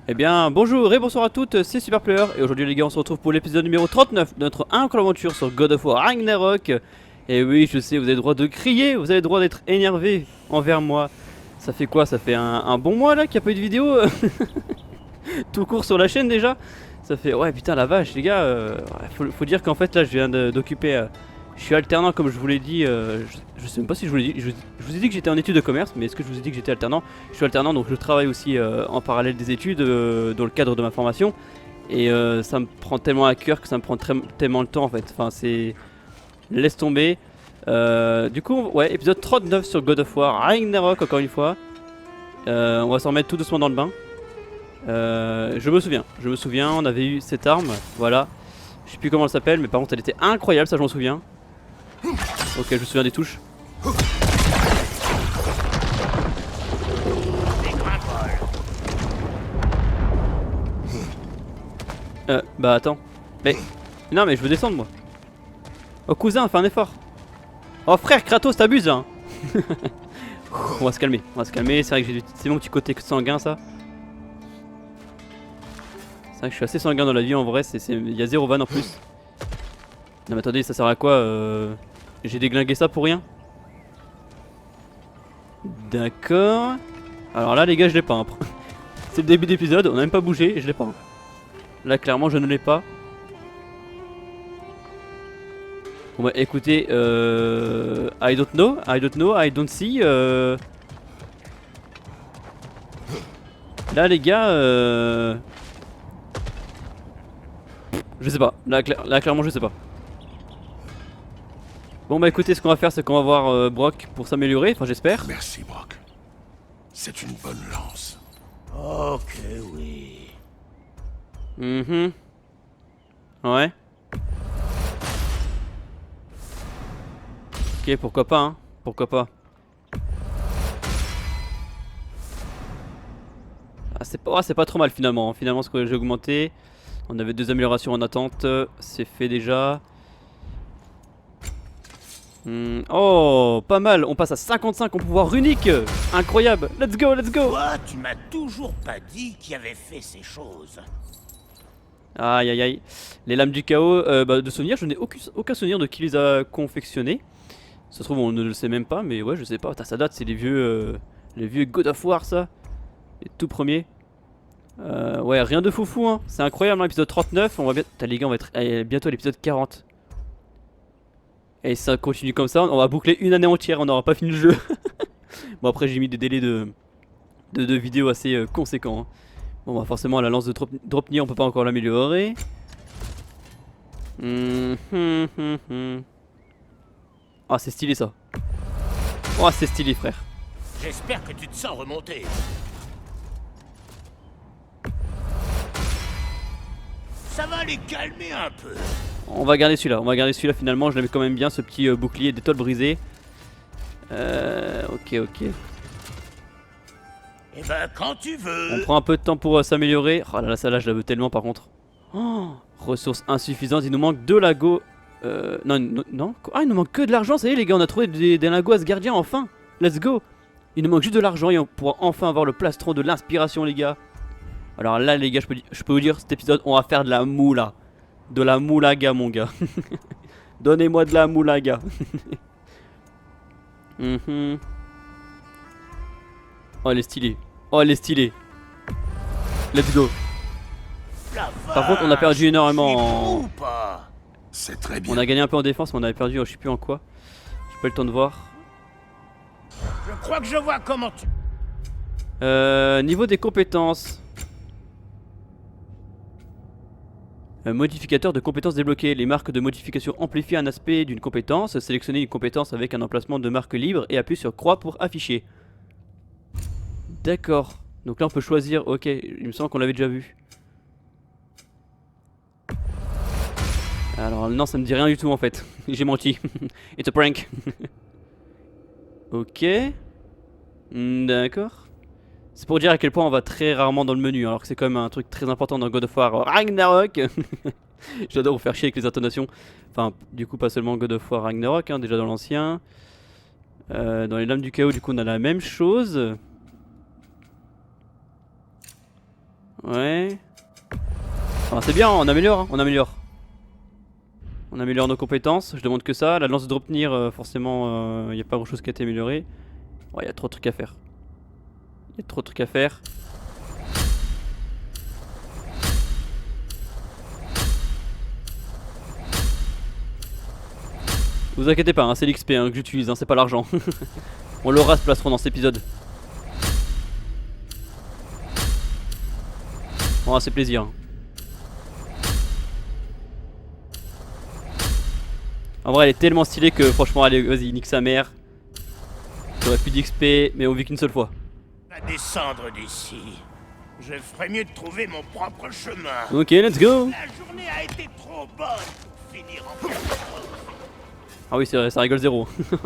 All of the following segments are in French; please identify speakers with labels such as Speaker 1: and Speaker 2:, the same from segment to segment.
Speaker 1: Eh bien, bonjour et bonsoir à toutes, c'est Superplayer et aujourd'hui les gars on se retrouve pour l'épisode numéro 39 de notre incroyable aventure sur God of War Ragnarok. Et oui, je sais, vous avez le droit de crier, vous avez le droit d'être énervé envers moi. Ça fait quoi? Ça fait un bon mois là qu'il n'y a pas eu de vidéo tout court sur la chaîne déjà. Ça fait, ouais putain la vache les gars, faut dire qu'en fait là je viens d'occuper... je suis alternant comme je vous l'ai dit, je sais même pas si je vous l'ai dit, je vous ai dit que j'étais en études de commerce, mais est-ce que je vous ai dit que j'étais alternant? Je suis alternant donc je travaille aussi en parallèle des études dans le cadre de ma formation. Et ça me prend tellement à cœur que ça me prend tellement le temps en fait, enfin c'est... Laisse tomber. Du coup, ouais, épisode 39 sur God of War Ragnarok encore une fois. On va s'en remettre tout doucement dans le bain. Je me souviens, on avait eu cette arme, voilà. Je sais plus comment elle s'appelle, mais par contre elle était incroyable, ça je m'en souviens. Ok, je me souviens des touches. Bah attends. Mais... Non mais je veux descendre moi. Oh cousin, fais un effort. Oh frère, Kratos, t'abuses là hein. On va se calmer, c'est vrai que c'est mon petit côté sanguin ça. C'est vrai que je suis assez sanguin dans la vie en vrai, il y a zéro van en plus. Non mais attendez, ça sert à quoi j'ai déglingué ça pour rien? D'accord. Alors là les gars je l'ai pas hein. C'est le début d'épisode, on a même pas bougé et je l'ai pas hein. Là clairement je ne l'ai pas. Bon bah écoutez, I don't know, I don't see. Là les gars, je sais pas, là clairement je sais pas. Bon bah écoutez, ce qu'on va faire c'est qu'on va voir Brock pour s'améliorer, enfin j'espère.
Speaker 2: Merci, Brock. C'est une bonne lance.
Speaker 3: Ok, oui.
Speaker 1: Ouais. Ok, pourquoi pas hein, pourquoi pas. Ah, c'est pas trop mal finalement, finalement ce que j'ai augmenté. On avait 2 améliorations en attente, c'est fait déjà. Oh, pas mal, on passe à 55 en pouvoir unique. Incroyable, let's go, let's go.
Speaker 3: Toi, tu m'as toujours pas dit qui avait fait ces choses.
Speaker 1: Aïe aïe aïe. Les lames du chaos, bah, de souvenir, je n'ai aucun souvenir de qui les a confectionnées. Ça se trouve on ne le sait même pas, mais ouais je sais pas. Putain, ça date, c'est les vieux God of War ça. Les tout premiers. Ouais, rien de foufou hein. C'est incroyable hein, épisode 39, on va bien... Putain les gars, on va être bientôt à l'épisode 40. Et si ça continue comme ça, on va boucler une année entière, on n'aura pas fini le jeu. Bon après j'ai mis des délais de vidéos assez conséquents hein. Bon bah forcément la lance de Dropnir on peut pas encore l'améliorer. Ah c'est stylé ça. Oh c'est stylé frère.
Speaker 3: J'espère que tu te sens remonter. Ça va les calmer un peu.
Speaker 1: On va garder celui-là, finalement, je l'aimais quand même bien ce petit bouclier d'étoile brisée. Ok.
Speaker 3: Eh ben quand tu veux.
Speaker 1: On prend un peu de temps pour s'améliorer. Oh là là, ça là je la veux tellement par contre. Oh, ressources insuffisantes, il nous manque 2 lagos. Non. Ah, il nous manque que de l'argent, ça y est les gars, on a trouvé des lagos Asgardiens enfin. Let's go. Il nous manque juste de l'argent et on pourra enfin avoir le plastron de l'inspiration les gars. Alors là les gars, je peux vous dire, cet épisode, on va faire de la moula. De la moulaga mon gars. Donnez-moi de la moulaga. Oh elle est stylée. Let's go.
Speaker 3: La
Speaker 1: Par contre on a perdu énormément
Speaker 3: ou pas.
Speaker 2: C'est très bien.
Speaker 1: On a gagné un peu en défense mais on avait perdu, je sais plus en quoi. J'ai pas eu le temps de voir.
Speaker 3: Je crois que je vois comment tu...
Speaker 1: Niveau des compétences. Modificateur de compétences débloqué. Les marques de modification amplifient un aspect d'une compétence. Sélectionnez une compétence avec un emplacement de marque libre et appuyez sur croix pour afficher. D'accord. Donc là on peut choisir. Ok, il me semble qu'on l'avait déjà vu. Alors non, ça me dit rien du tout en fait. J'ai menti. It's a prank. Ok. D'accord. C'est pour dire à quel point on va très rarement dans le menu, alors que c'est quand même un truc très important dans God of War Ragnarok. J'adore vous faire chier avec les intonations. Enfin, du coup, pas seulement God of War Ragnarok, hein, déjà dans l'ancien. Dans les lames du chaos, du coup, on a la même chose. Ouais. Ah, c'est bien, on améliore, hein, on améliore. On améliore nos compétences, je demande que ça. La lance de Dropnir, forcément, il n'y a pas grand chose qui a été amélioré. Ouais, il y a trop de trucs à faire. Il y a trop de trucs à faire. Vous inquiétez pas, hein, c'est l'XP hein, que j'utilise, hein, c'est pas l'argent. On l'aura ce plastron dans cet épisode. Bon, c'est plaisir. En vrai, elle est tellement stylée que franchement, allez, vas-y, nique sa mère. J'aurais plus d'XP, mais on vit qu'une seule fois.
Speaker 3: À descendre d'ici. Je ferais mieux de trouver mon propre chemin.
Speaker 1: Ok, let's go.
Speaker 3: La journée a été trop bonne pour finir en catastrophe.
Speaker 1: Ah oui, c'est vrai, ça rigole zéro.
Speaker 3: Je vais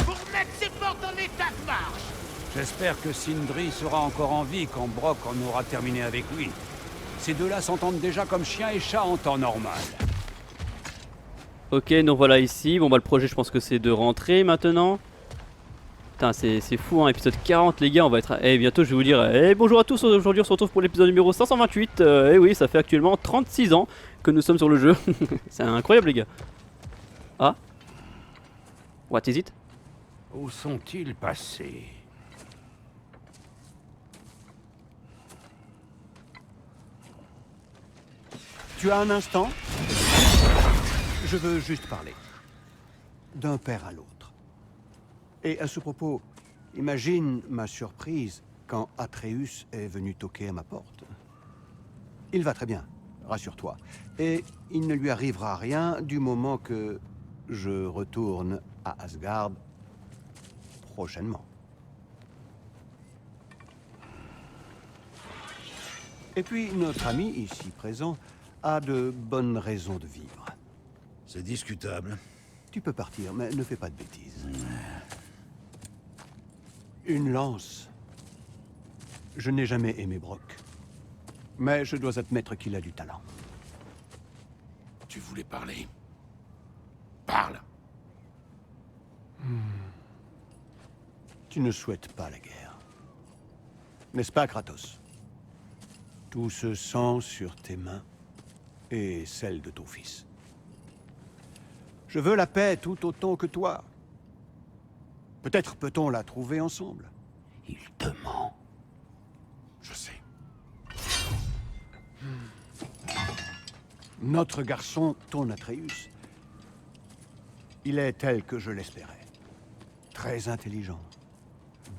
Speaker 3: vous remettre ces portes en état de marche.
Speaker 4: J'espère que Sindri sera encore en vie quand Brock en aura terminé avec lui. Ces deux-là s'entendent déjà comme chien et chat en temps normal.
Speaker 1: Ok, donc voilà ici. Bon bah le projet je pense que c'est de rentrer maintenant. Putain c'est fou hein, épisode 40 les gars, on va être... bientôt je vais vous dire bonjour à tous, aujourd'hui on se retrouve pour l'épisode numéro 528. Et oui, ça fait actuellement 36 ans que nous sommes sur le jeu. C'est incroyable les gars. Ah. What is it?
Speaker 4: Où sont-ils passés?
Speaker 5: Tu as un instant? Je veux juste parler. D'un père à l'autre. Et à ce propos, imagine ma surprise quand Atreus est venu toquer à ma porte. Il va très bien, rassure-toi. Et il ne lui arrivera rien du moment que je retourne à Asgard prochainement. Et puis notre ami ici présent a de bonnes raisons de vivre.
Speaker 2: C'est discutable.
Speaker 5: Tu peux partir, mais ne fais pas de bêtises. Une lance. Je n'ai jamais aimé Brock. Mais je dois admettre qu'il a du talent.
Speaker 2: Tu voulais parler? Parle.
Speaker 5: Tu ne souhaites pas la guerre. N'est-ce pas, Kratos? Tout ce sang sur tes mains et celle de ton fils. Je veux la paix tout autant que toi. Peut-être peut-on la trouver ensemble.
Speaker 4: Il te ment.
Speaker 2: Je sais.
Speaker 5: Notre garçon, ton Atreus, il est tel que je l'espérais. Très intelligent.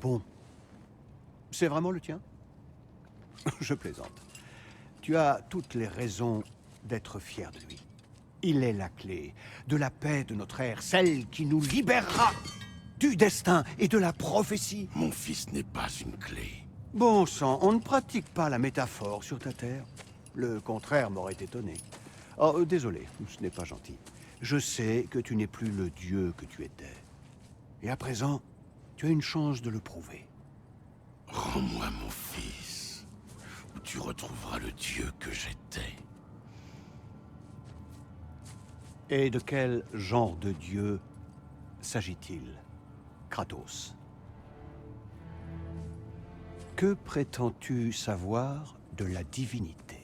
Speaker 5: Bon. C'est vraiment le tien? Je plaisante. Tu as toutes les raisons d'être fier de lui. Il est la clé de la paix de notre ère, celle qui nous libérera du destin et de la prophétie.
Speaker 2: Mon fils n'est pas une clé.
Speaker 5: Bon sang, on ne pratique pas la métaphore sur ta terre. Le contraire m'aurait étonné. Oh, désolé, ce n'est pas gentil. Je sais que tu n'es plus le dieu que tu étais. Et à présent, tu as une chance de le prouver.
Speaker 2: Rends-moi mon fils, ou tu retrouveras le dieu que j'étais.
Speaker 5: Et de quel genre de dieu s'agit-il, Kratos? Que prétends-tu savoir de la divinité?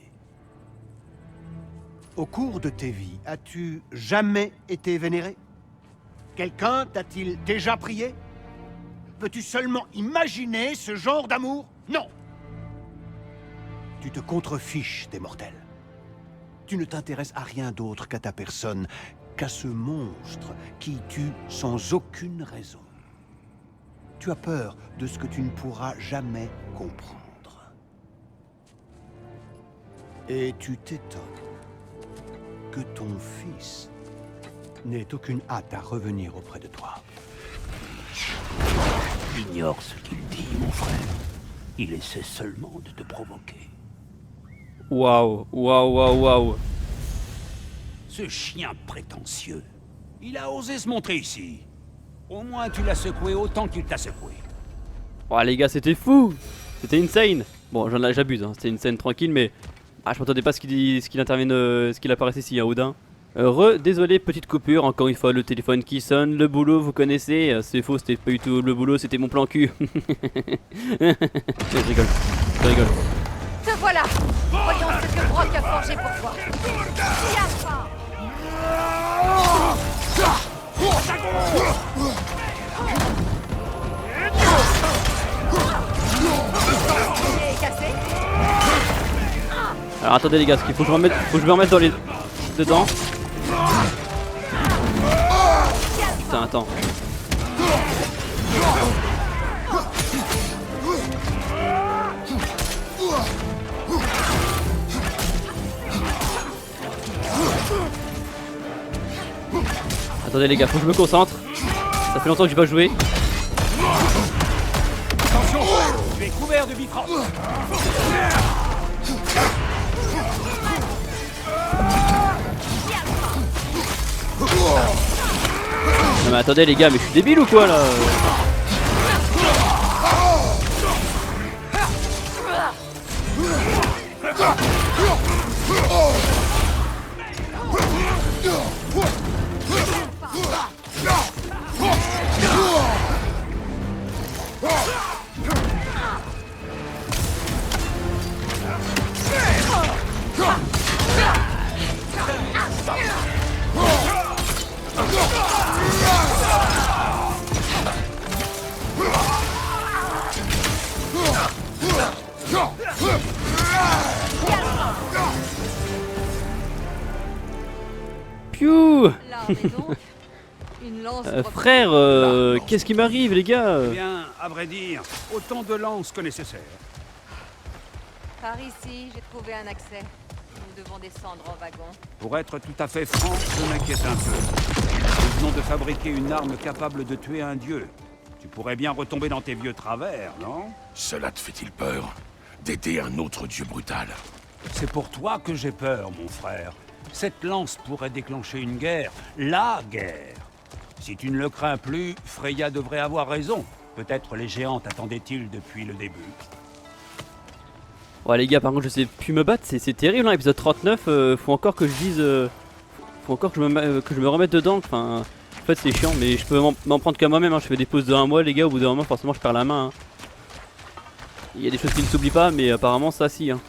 Speaker 5: Au cours de tes vies, as-tu jamais été vénéré? Quelqu'un t'a-t-il déjà prié? Peux-tu seulement imaginer ce genre d'amour? Non! Tu te contrefiches des mortels. Tu ne t'intéresses à rien d'autre qu'à ta personne, qu'à ce monstre qui tue sans aucune raison. Tu as peur de ce que tu ne pourras jamais comprendre. Et tu t'étonnes que ton fils n'ait aucune hâte à revenir auprès de toi.
Speaker 4: Ignore ce qu'il dit, mon frère. Il essaie seulement de te provoquer.
Speaker 1: Waouh, waouh, waouh, waouh.
Speaker 4: Ce chien prétentieux, il a osé se montrer ici. Au moins tu l'as secoué autant qu'il t'a secoué.
Speaker 1: Oh les gars, c'était fou. C'était insane. Bon, j'abuse, hein. C'était une scène tranquille, mais... Ah, je m'attendais pas à ce qu'il intervienne, ce qu'il apparaisse ici, hein, Odin. Désolé, petite coupure, encore une fois le téléphone qui sonne, le boulot vous connaissez, c'est faux, c'était pas du tout le boulot, c'était mon plan cul. Je rigole, je rigole.
Speaker 6: Te voilà. Voyons ce que Brock a forgé pour toi. Alpha. Il est cassé.
Speaker 1: Alors attendez les gars, parce qu'il faut que je me remette dans les... dedans. Putain, attends. Attendez les gars, faut que je me concentre. Ça fait longtemps que j'ai pas joué.
Speaker 4: Attention, tu es couvert de bifrost.
Speaker 1: Non mais attendez les gars, mais je suis débile ou quoi là? Piou.
Speaker 6: Là, on est donc. Une lance.
Speaker 1: Frère, qu'est-ce qui m'arrive les gars?
Speaker 4: Eh bien, à vrai dire, autant de lances que nécessaire.
Speaker 6: Par ici, j'ai trouvé un accès. Nous devons descendre en wagon.
Speaker 4: Pour être tout à fait franc, je m'inquiète un peu. Nous venons de fabriquer une arme capable de tuer un dieu. Tu pourrais bien retomber dans tes vieux travers, non?
Speaker 2: Cela te fait-il peur d'aider un autre dieu brutal?
Speaker 4: C'est pour toi que j'ai peur, mon frère. Cette lance pourrait déclencher une guerre. La guerre. Si tu ne le crains plus, Freya devrait avoir raison. Peut-être les géants t'attendaient-ils depuis le début.
Speaker 1: Ouais les gars, par contre je sais plus me battre, c'est terrible hein, épisode 39, faut encore que je dise... faut encore que je me remette dedans, enfin... En fait c'est chiant, mais je peux m'en prendre qu'à moi-même, hein. Je fais des pauses de 1 mois les gars, au bout d'un moment forcément je perds la main. Hein. Il y a des choses qui ne s'oublient pas, mais apparemment ça si. Hein.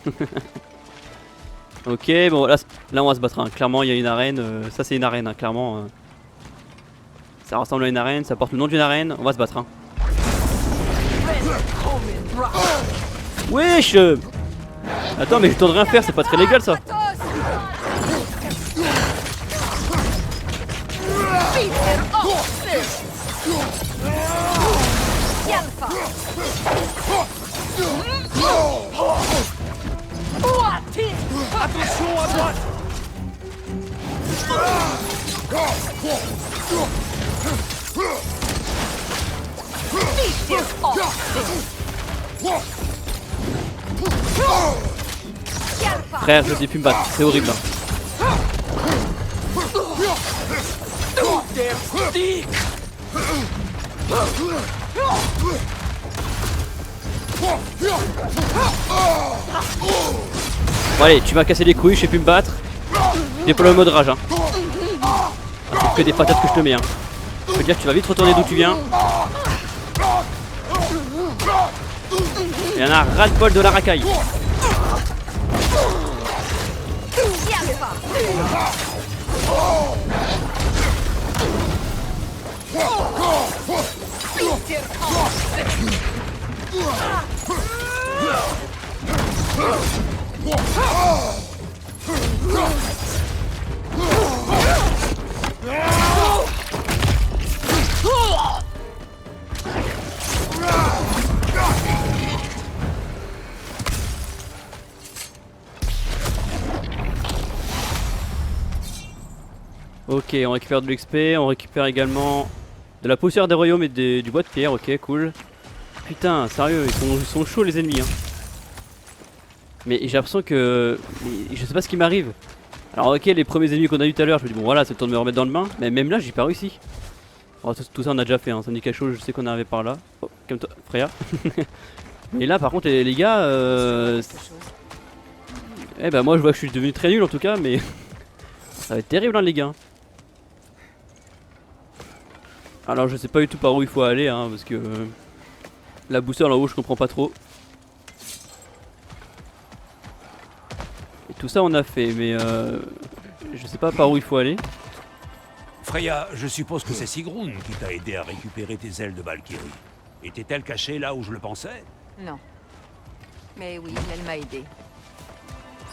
Speaker 1: Ok, bon là on va se battre, hein. Clairement il y a une arène, ça c'est une arène, hein, clairement. Ça ressemble à une arène, ça porte le nom d'une arène, on va se battre. Hein. Wesh. Attends mais je tente de rien faire, c'est pas très légal ça.
Speaker 4: Attention à droite!
Speaker 1: Frère, je sais plus me battre, c'est horrible. Hein. Bon allez, tu m'as cassé les couilles, je sais plus me battre. Déploie le mode rage. Hein. Ah, c'est que des patates que je te mets. Hein. Je veux dire, tu vas vite retourner d'où tu viens. Il y en a un ras-le-bol de la racaille. Ok, on récupère de l'XP, on récupère également de la poussière des royaumes et du bois de pierre, ok, cool. Putain, sérieux, ils sont chauds les ennemis. Hein. Mais j'ai l'impression que... je sais pas ce qui m'arrive. Alors ok, les premiers ennemis qu'on a eu tout à l'heure, je me dis bon voilà, c'est le temps de me remettre dans le bain. Mais même là, j'ai pas réussi. Oh, tout ça on a déjà fait, hein. Ça me dit quelque chose, je sais qu'on est arrivé par là. Oh, calme-toi, Freya. Mais là par contre les gars... Eh ben moi je vois que je suis devenu très nul en tout cas, mais... ça va être terrible hein les gars. Alors je sais pas du tout par où il faut aller hein, parce que la boussole en haut je comprends pas trop. Tout ça on a fait, mais je sais pas par où il faut aller.
Speaker 4: Freya, je suppose que c'est Sigrun qui t'a aidé à récupérer tes ailes de Valkyrie. Était-elle cachée là où je le pensais?
Speaker 6: Non. Mais oui, elle m'a aidé.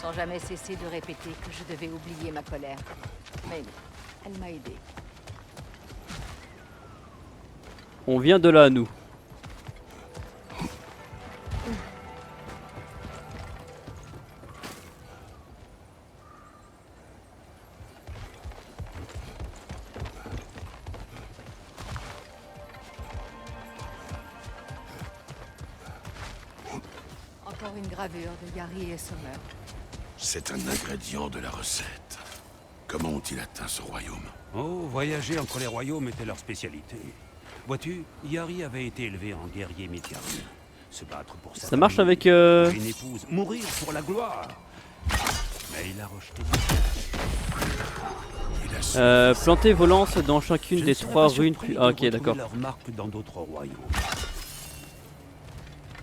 Speaker 6: Sans jamais cesser de répéter que je devais oublier ma colère. Mais elle m'a aidé.
Speaker 1: On vient de là, nous.
Speaker 6: Encore une gravure de Gary et Sommer.
Speaker 2: C'est un ingrédient de la recette. Comment ont-ils atteint ce royaume?
Speaker 4: Oh, voyager entre les royaumes était leur spécialité. Vois-tu, Yari avait été élevé en guerrier médian. Se battre pour sa
Speaker 1: Ça marche
Speaker 4: famille,
Speaker 1: avec
Speaker 4: une épouse, mourir pour la gloire. Mais il a rejeté.
Speaker 2: Il a su
Speaker 1: planter volance dans chacune
Speaker 4: Je
Speaker 1: des
Speaker 4: ne serais
Speaker 1: 3
Speaker 4: pas
Speaker 1: runes.
Speaker 4: surpris de
Speaker 1: Ah, ok,
Speaker 4: retrouver
Speaker 1: d'accord.
Speaker 4: leurs marques dans d'autres royaumes.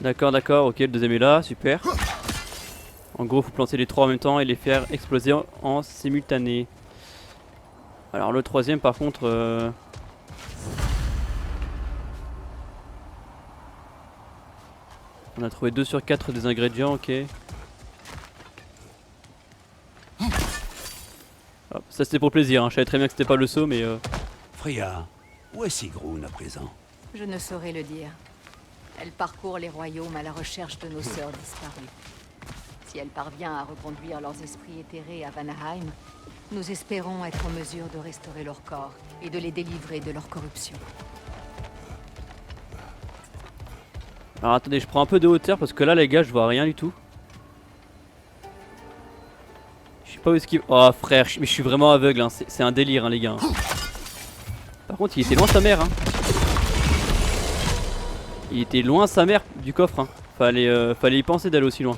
Speaker 1: D'accord, ok, le deuxième est là, super. En gros, faut planter les 3 en même temps et les faire exploser en simultané. Alors le troisième par contre... On a trouvé 2 sur 4 des ingrédients, ok. Hop, ça c'était pour plaisir, hein. Je savais très bien que c'était pas le saut mais...
Speaker 4: Freya, où est Sigrun à présent?
Speaker 6: Je ne saurais le dire. Elle parcourt les royaumes à la recherche de nos sœurs disparues. Si elle parvient à reconduire leurs esprits éthérés à Vanaheim, nous espérons être en mesure de restaurer leur corps et de les délivrer de leur corruption.
Speaker 1: Alors attendez, je prends un peu de hauteur parce que là les gars je vois rien du tout. Je sais pas où est-ce qu'il... Oh frère, mais je suis vraiment aveugle, hein. C'est un délire hein, les gars. Par contre il était loin sa mère hein. Il était loin sa mère du coffre hein. Fallait y penser d'aller aussi loin.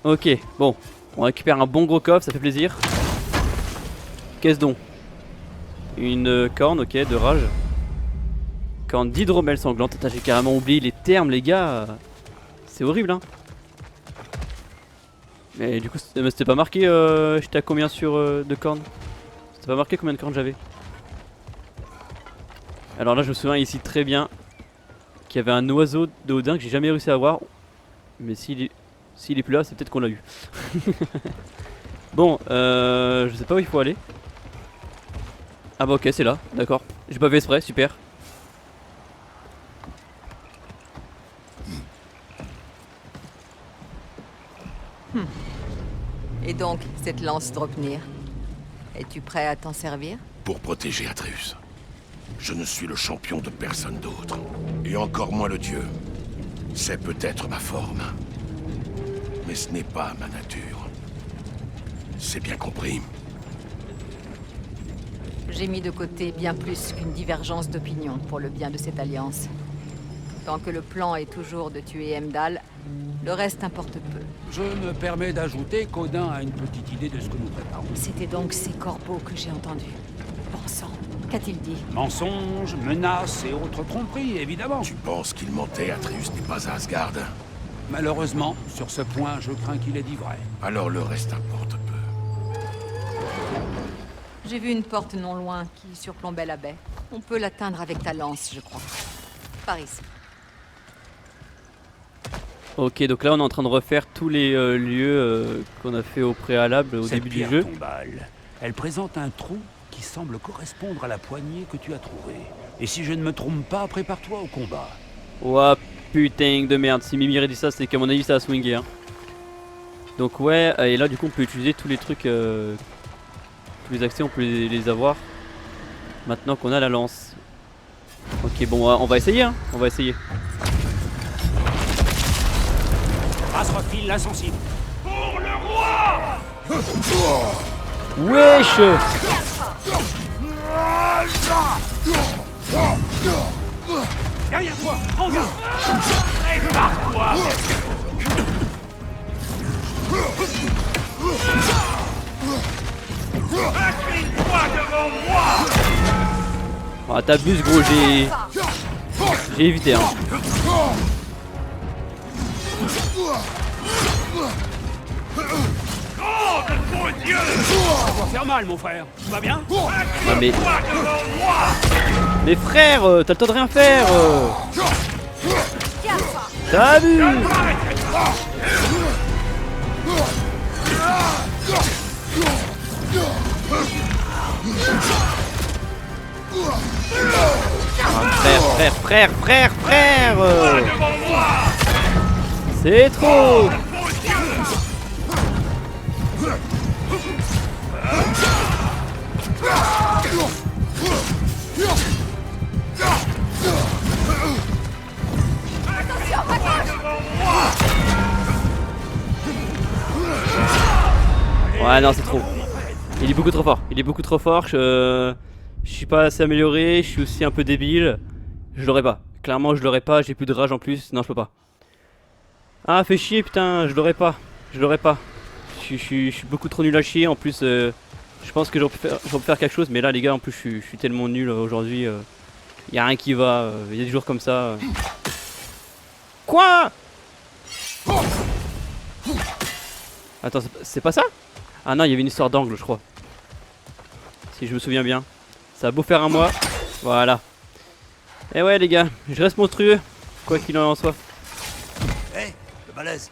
Speaker 1: Ok, bon. On récupère un bon gros coffre, ça fait plaisir. Qu'est-ce donc? Une corne, ok, de rage. Corne d'hydromel sanglante. Attends, j'ai carrément oublié les termes les gars. C'est horrible hein. Mais du coup c'était pas marqué j'étais à combien sur de cornes? C'était pas marqué combien de cornes j'avais? Alors là je me souviens ici très bien qu'il y avait un oiseau de Odin que j'ai jamais réussi à voir. Mais s'il est plus là c'est peut-être qu'on l'a eu. Bon je sais pas où il faut aller. Ah bah ok c'est là, d'accord. J'ai pas fait exprès, super.
Speaker 6: Et donc, cette lance Dropnir, es-tu prêt à t'en servir?
Speaker 2: pour protéger Atreus. Je ne suis le champion de personne d'autre. Et encore moins le dieu. C'est peut-être ma forme. Mais ce n'est pas ma nature. C'est bien compris.
Speaker 6: J'ai mis de côté bien plus qu'une divergence d'opinion pour le bien de cette alliance. Tant que le plan est toujours de tuer Heimdall, le reste importe peu.
Speaker 4: Je me permets d'ajouter qu'Odin a une petite idée de ce que nous préparons.
Speaker 6: C'était donc ces corbeaux que j'ai entendus. Bon sang, qu'a-t-il dit?
Speaker 4: Mensonges, menaces et autres tromperies, évidemment.
Speaker 2: Tu penses qu'il mentait, Atreus n'est pas à Asgard?
Speaker 4: Malheureusement, sur ce point, je crains qu'il ait dit vrai.
Speaker 2: Alors le reste importe peu.
Speaker 6: J'ai vu une porte non loin qui surplombait la baie. On peut l'atteindre avec ta lance, je crois. Par ici.
Speaker 1: Ok, donc là on est en train de refaire tous les lieux qu'on a fait au préalable au
Speaker 4: Cette
Speaker 1: début du
Speaker 4: pierre
Speaker 1: jeu.
Speaker 4: tombale, elle présente un trou qui semble correspondre à la poignée que tu as trouvée. Et si je ne me trompe pas, prépare-toi au combat.
Speaker 1: Ouah putain de merde, si Mimir dit ça c'est qu'à mon avis ça a swingé hein. Donc ouais, et là du coup on peut utiliser tous les trucs, tous les accès on peut les avoir. Maintenant qu'on a la lance. Ok bon on va essayer hein, on va essayer.
Speaker 4: Asrafil l'insensible.
Speaker 1: Wesh.
Speaker 4: Derrière toi, en garde. Prépare-toi. Incline-toi devant moi.
Speaker 1: Ah t'abuses gros, j'ai évité hein.
Speaker 4: Ça va faire mal, mon frère. Tu vas bien?
Speaker 1: Ah, mais frère, t'as le temps de rien faire. T'as vu? Ah, frère. C'est trop. Ouais, non, c'est trop. Il est beaucoup trop fort. Je suis pas assez amélioré. Je suis aussi un peu débile. Je l'aurais pas. Clairement, je l'aurais pas. J'ai plus de rage en plus. Non, je peux pas. Ah, fait chier, putain. Je l'aurais pas. Je suis beaucoup trop nul à chier. En plus, je pense que j'aurais pu faire quelque chose. Mais là, les gars, en plus, je suis tellement nul aujourd'hui. Y a rien qui va. Il y a des jours comme ça. Quoi? Attends, c'est pas ça? Ah non, il y avait une histoire d'angle, je crois. Si je me souviens bien. Ça a beau faire un mois. Voilà. Et ouais, les gars, je reste monstrueux. Quoi qu'il en soit.
Speaker 3: Hé, le balèze,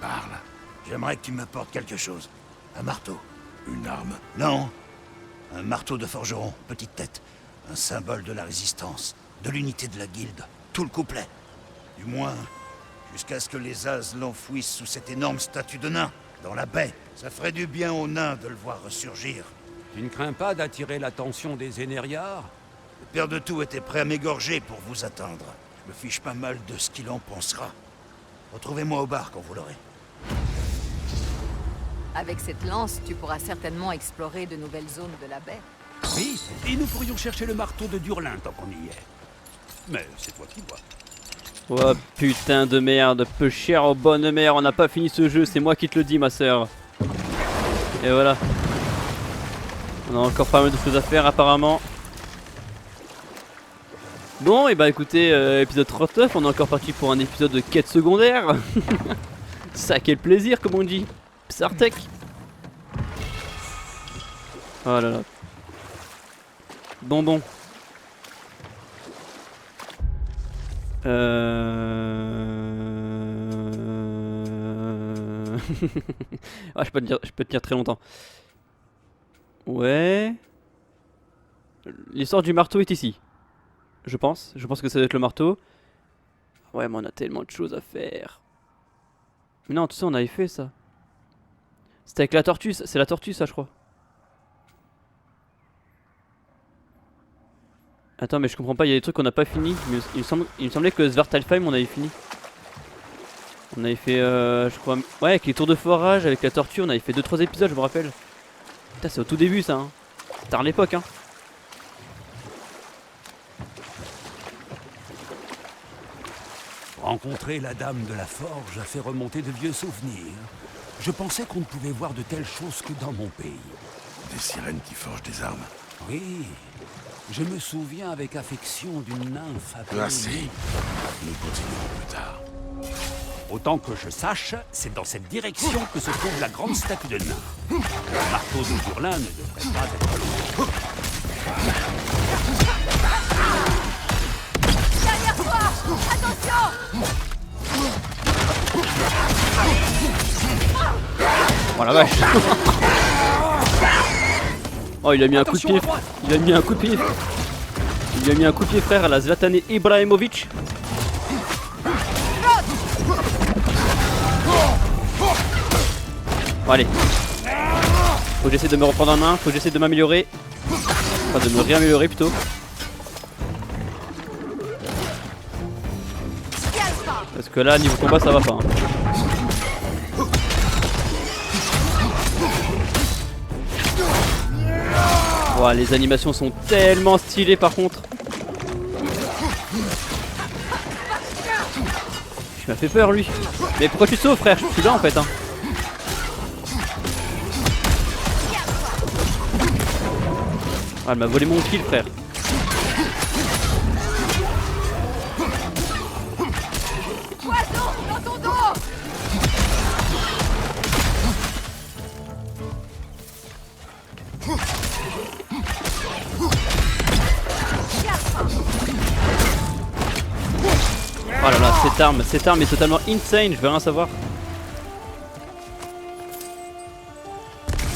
Speaker 2: Parle.
Speaker 3: j'aimerais que tu m'apportes quelque chose. Un marteau.
Speaker 2: Une arme.
Speaker 3: Non, un marteau de forgeron, petite tête. Un symbole de la résistance, de l'unité de la guilde. Tout le couplet. Du moins, jusqu'à ce que les As l'enfouissent sous cette énorme statue de nain, dans la baie. Ça ferait du bien aux nains de le voir ressurgir.
Speaker 4: Tu ne crains pas d'attirer l'attention des Énériards?
Speaker 3: Le père de tout était prêt à m'égorger pour vous attendre. Je me fiche pas mal de ce qu'il en pensera. Retrouvez-moi au bar quand vous l'aurez.
Speaker 6: Avec cette lance, tu pourras certainement explorer de nouvelles zones de la baie.
Speaker 4: Oui, et nous pourrions chercher le marteau de Durlin tant qu'on y est. Mais c'est toi qui vois.
Speaker 1: Oh putain de merde, peu cher aux bonnes mères, on n'a pas fini ce jeu, c'est moi qui te le dis ma soeur. Et voilà. On a encore pas mal de choses à faire apparemment. Bon et bah écoutez, épisode 39, on est encore parti pour un épisode de quête secondaire. Ça quel plaisir comme on dit. Psartek. Oh là là. Bon. Ah, je peux te tenir très longtemps. Ouais. L'histoire du marteau est ici. Je pense que ça doit être le marteau. Ouais, mais on a tellement de choses à faire. Mais non, tout ça, on avait fait ça. C'était avec la tortue, c'est la tortue, ça, je crois. Attends, mais je comprends pas, il y a des trucs qu'on n'a pas fini. Mais il me semblait que Svartalfheim, on avait fini. On avait fait, je crois... Ouais, avec les tours de forage, avec la tortue, on avait fait 2-3 épisodes, je me rappelle. Putain, c'est au tout début, ça. Hein. Tard l'époque, hein.
Speaker 4: Rencontrer la dame de la forge a fait remonter de vieux souvenirs. Je pensais qu'on ne pouvait voir de telles choses que dans mon pays.
Speaker 2: Des sirènes qui forgent des armes.
Speaker 4: Oui, je me souviens avec affection d'une nymphe appelée...
Speaker 2: Assez. Nous continuerons plus tard.
Speaker 4: Autant que je sache, c'est dans cette direction que se trouve la grande statue de nain. Le marteau de Durlin ne devrait pas être loin.
Speaker 6: Derrière toi! Attention!
Speaker 1: Oh la vache. Oh, il a mis un coup de pied. Il a mis un coup de pied. Il a mis un coup de pied, frère, à la Zlatan Ibrahimovic. Bon, allez. Faut que j'essaie de me reprendre en main. Faut que j'essaie de m'améliorer. Enfin, de me réaméliorer plutôt. Parce que là, niveau combat, ça va pas. Hein. Wow, les animations sont tellement stylées par contre. Il m'a fait peur lui. Mais pourquoi tu sauves frère? Je suis là en fait. Hein. Ah, elle m'a volé mon kill frère. Cette arme est totalement insane, je veux rien savoir.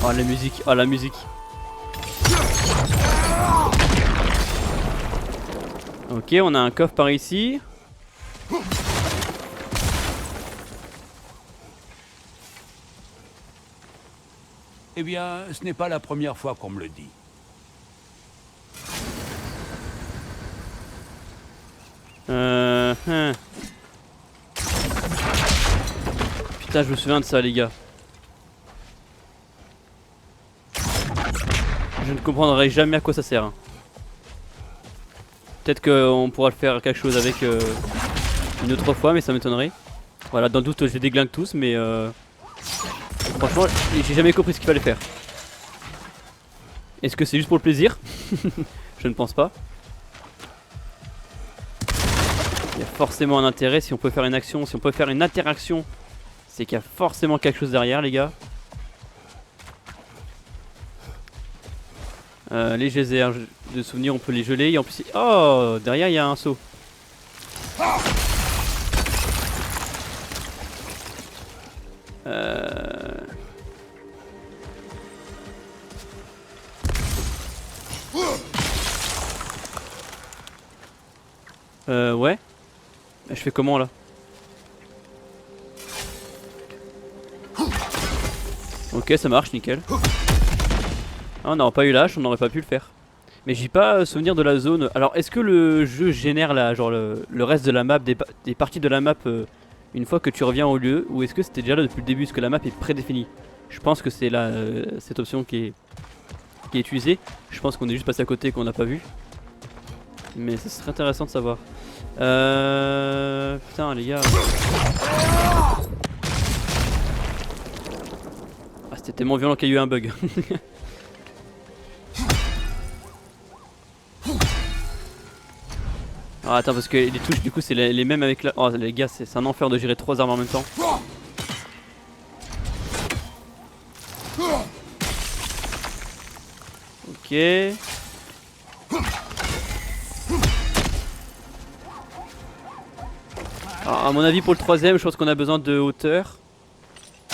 Speaker 1: Oh la musique, oh la musique. Ok, on a un coffre par ici.
Speaker 4: Eh bien, ce n'est pas la première fois qu'on me le dit.
Speaker 1: Putain, je me souviens de ça, les gars. Je ne comprendrai jamais à quoi ça sert. Hein. Peut-être qu'on pourra le faire quelque chose avec une autre fois, mais ça m'étonnerait. Voilà, dans le doute, je les déglingue tous, mais franchement, j'ai jamais compris ce qu'il fallait faire. Est-ce que c'est juste pour le plaisir? Je ne pense pas. Il y a forcément un intérêt. Si on peut faire une action, si on peut faire une interaction, c'est qu'il y a forcément quelque chose derrière, les gars. Les geysers de souvenirs, on peut les geler. Et en plus, oh, derrière, il y a un seau. Ouais. Je fais comment là? Ok, ça marche, nickel. Ah, on n'aurait pas eu l'âge, on n'aurait pas pu le faire. Mais j'ai pas souvenir de la zone. Alors, est-ce que le jeu génère là, genre le reste de la map, des parties de la map une fois que tu reviens au lieu? Ou est-ce que c'était déjà là depuis le début? Est-ce que la map est prédéfinie? Je pense que c'est là cette option qui est utilisée. Je pense qu'on est juste passé à côté et qu'on n'a pas vu. Mais ça serait intéressant de savoir. Putain, les gars. Ah, c'était tellement violent qu'il y a eu un bug. Alors attends, parce que les touches du coup c'est les mêmes avec la... Oh les gars, c'est un enfer de gérer 3 armes en même temps. Ok. Alors, à mon avis pour le troisième, je pense qu'on a besoin de hauteur.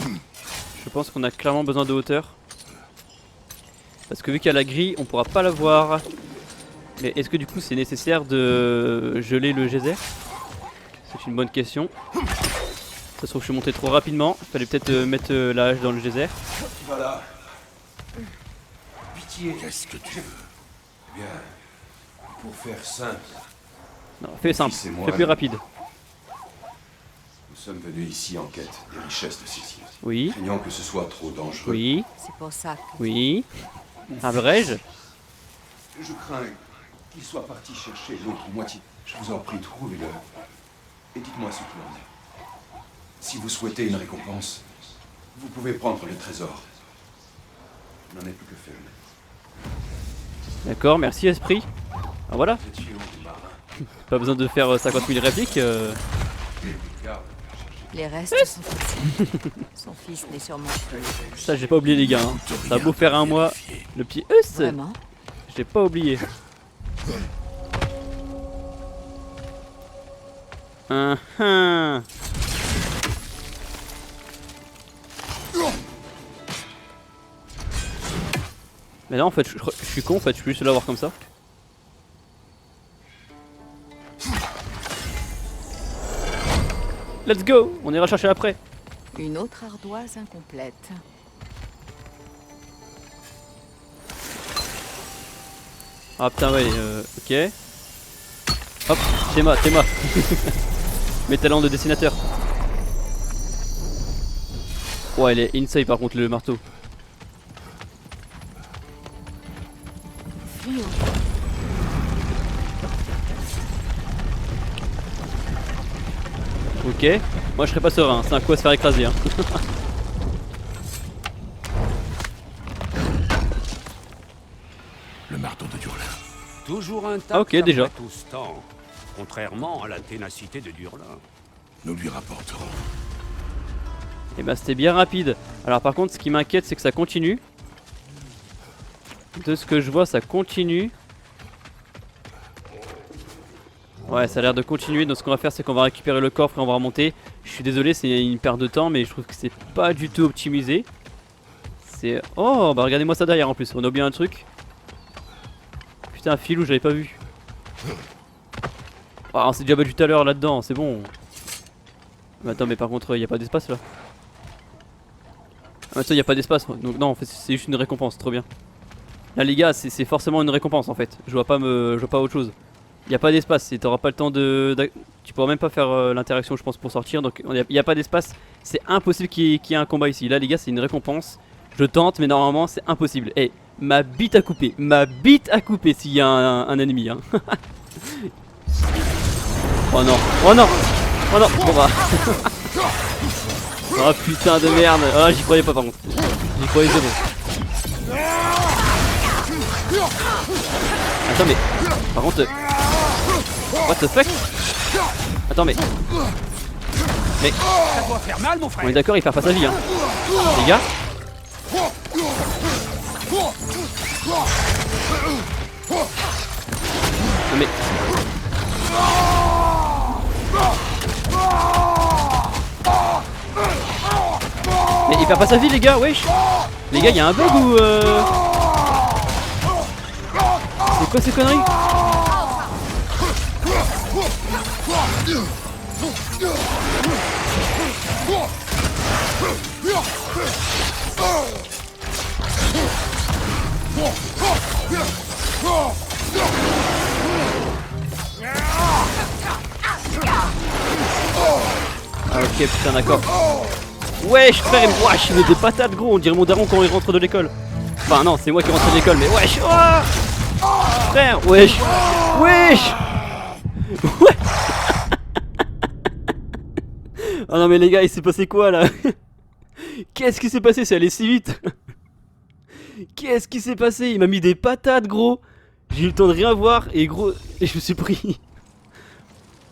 Speaker 1: Je pense qu'on a clairement besoin de hauteur. Parce que vu qu'il y a la grille, on pourra pas la voir. Mais est-ce que du coup c'est nécessaire de geler le geyser? C'est une bonne question. Ça se trouve que je suis monté trop rapidement. Il fallait peut-être mettre la hache dans le geyser.
Speaker 7: Voilà. Pitié.
Speaker 2: Qu'est-ce que tu veux?
Speaker 7: Bien. Pour faire simple,
Speaker 1: Non, fais simple,
Speaker 7: C'est moi,
Speaker 1: fais plus
Speaker 7: là.
Speaker 1: rapide.
Speaker 7: nous sommes venus ici en quête des richesses de cette île.
Speaker 1: Oui,
Speaker 7: Craignant que ce soit trop dangereux.
Speaker 1: oui,
Speaker 6: C'est pour ça que...
Speaker 1: oui. Abrège.
Speaker 7: Je crains qu'il soit parti chercher l'autre moitié. Je vous en prie, trouvez-le. Et dites-moi ce qu'il en est. Si vous souhaitez une récompense, vous pouvez prendre le trésor. Je n'en ai plus que faire.
Speaker 1: D'accord, merci esprit. Ah voilà,
Speaker 7: Vous êtes chiant, marin.
Speaker 1: pas besoin de faire 50 000 répliques.
Speaker 7: Garde.
Speaker 6: Les restes sont ici. Son fils n'est sûrement plus.
Speaker 1: Ça j'ai pas oublié les gars. Hein. Ça a beau faire un mois. Le petit us,
Speaker 6: Vraiment?
Speaker 1: j'ai pas oublié. Hein. Mais là en fait je suis con en fait, je peux juste l'avoir comme ça. Let's go, on ira chercher après.
Speaker 6: Une autre ardoise incomplète.
Speaker 1: Ah putain ouais, ok. Hop, Théma. Mes talents de dessinateur. Ouais, elle est insane par contre le marteau.
Speaker 6: Fuyons.
Speaker 1: Ok, moi je serais pas serein, c'est un coup à se faire écraser. Hein.
Speaker 2: Le marteau de Durlin.
Speaker 4: Toujours intact
Speaker 1: Ah, ok, déjà.
Speaker 4: après tout ce temps. Contrairement à la ténacité de Durlin.
Speaker 2: Nous lui rapporterons.
Speaker 1: Et bah c'était bien rapide. Alors par contre ce qui m'inquiète c'est que ça continue. De ce que je vois ça continue. Ouais, ça a l'air de continuer. Donc ce qu'on va faire, c'est qu'on va récupérer le coffre et on va remonter. Je suis désolé, c'est une perte de temps, mais je trouve que c'est pas du tout optimisé. C'est... Oh, bah regardez-moi ça derrière en plus. On a oublié un truc. Putain, un filou, j'avais pas vu. Oh, on s'est déjà battu tout à l'heure là-dedans, c'est bon. Mais attends, mais par contre, il n'y a pas d'espace là. Ah, ça, il n'y a pas d'espace. Donc non, en fait, c'est juste une récompense, trop bien. Là, les gars, c'est forcément une récompense en fait. Je vois pas autre chose. Il n'y a pas d'espace et t'auras pas le temps tu pourras même pas faire l'interaction, je pense, pour sortir. Donc il n'y a pas d'espace. C'est impossible qu'il y ait un combat ici. Là, les gars, c'est une récompense. Je tente, mais normalement, c'est impossible. Et ma bite à couper. Ma bite à couper s'il y a un ennemi. Hein. Oh non. Oh non. Oh non. Bon bah. Oh putain de merde. Ah, j'y croyais pas par contre. J'y croyais, c'est bon. Attends, mais. Par contre. What the fuck? Attends, mais. Mais.
Speaker 4: Ça doit faire mal, mon frère.
Speaker 1: On est d'accord, il perd pas sa vie, hein. Les gars. Non, mais. Mais il perd pas sa vie, les gars, wesh. Les gars, il y a un bug ou c'est quoi ces conneries? Ah ok, putain, d'accord. Wesh frère, wesh, il met des patates gros, on dirait mon daron quand il rentre de l'école. Enfin non, c'est moi qui rentre de l'école, mais wesh. Oh frère, wesh. Wesh. Ouais. Oh non mais les gars, il s'est passé quoi là? Qu'est-ce qui s'est passé? C'est allé si vite. Qu'est-ce qui s'est passé? Il m'a mis des patates gros. J'ai eu le temps de rien voir et gros, et je me suis pris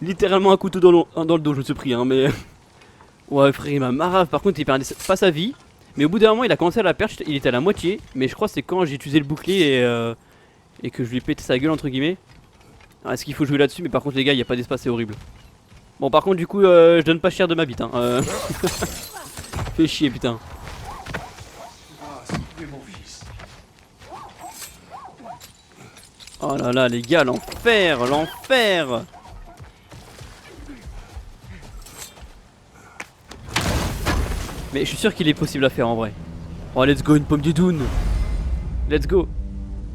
Speaker 1: littéralement un couteau dans le dos, je me suis pris hein, mais... Ouais frère, il m'a marave. Par contre il perdait pas sa vie. Mais au bout d'un moment il a commencé à la perdre. Il était à la moitié. Mais je crois que c'est quand j'ai utilisé le bouclier et que je lui ai pété sa gueule entre guillemets. Est-ce qu'il faut jouer là-dessus? Mais par contre les gars, il n'y a pas d'espace, c'est horrible. Bon par contre du coup je donne pas cher de ma bite hein. Fais chier putain. Oh là là les gars, l'enfer, l'enfer. Mais je suis sûr qu'il est possible à faire en vrai. Oh let's go, une pomme d'idoune. Let's go.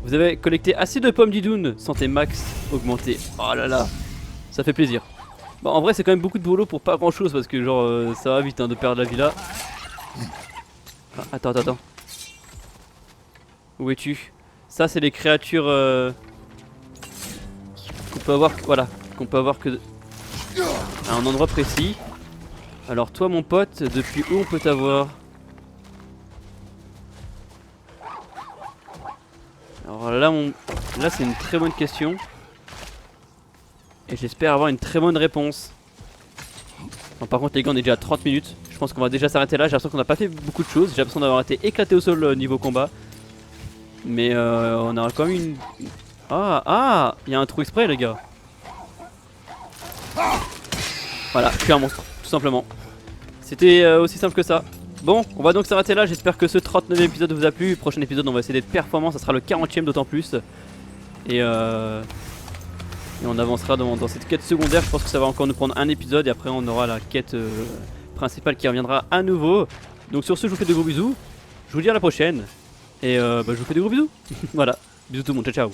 Speaker 1: Vous avez collecté assez de pommes d'idoune. Santé max augmentée. Oh là là. Ça fait plaisir. Bon en vrai c'est quand même beaucoup de boulot pour pas grand chose. Parce que genre ça va vite hein, de perdre la vie là. Ah, attends. Où es-tu? Ça c'est les créatures qu'on peut avoir. Voilà. Qu'on peut avoir que à un endroit précis. Alors toi mon pote, depuis où on peut t'avoir? Alors là c'est une très bonne question. Et j'espère avoir une très bonne réponse. Bon, par contre les gars on est déjà à 30 minutes. Je pense qu'on va déjà s'arrêter là. J'ai l'impression qu'on n'a pas fait beaucoup de choses. J'ai l'impression d'avoir été éclaté au sol niveau combat. Mais on aura quand même une... Ah il y a un trou exprès les gars. Voilà, je suis un monstre, tout simplement. C'était aussi simple que ça. Bon, on va donc s'arrêter là. J'espère que ce 39e épisode vous a plu. Prochain épisode, on va essayer d'être performant. Ça sera le 40e d'autant plus. Et on avancera dans cette quête secondaire. Je pense que ça va encore nous prendre un épisode. Et après, on aura la quête principale qui reviendra à nouveau. Donc sur ce, je vous fais de gros bisous. Je vous dis à la prochaine. Et je vous fais de gros bisous. Voilà, bisous tout le monde. Ciao, ciao.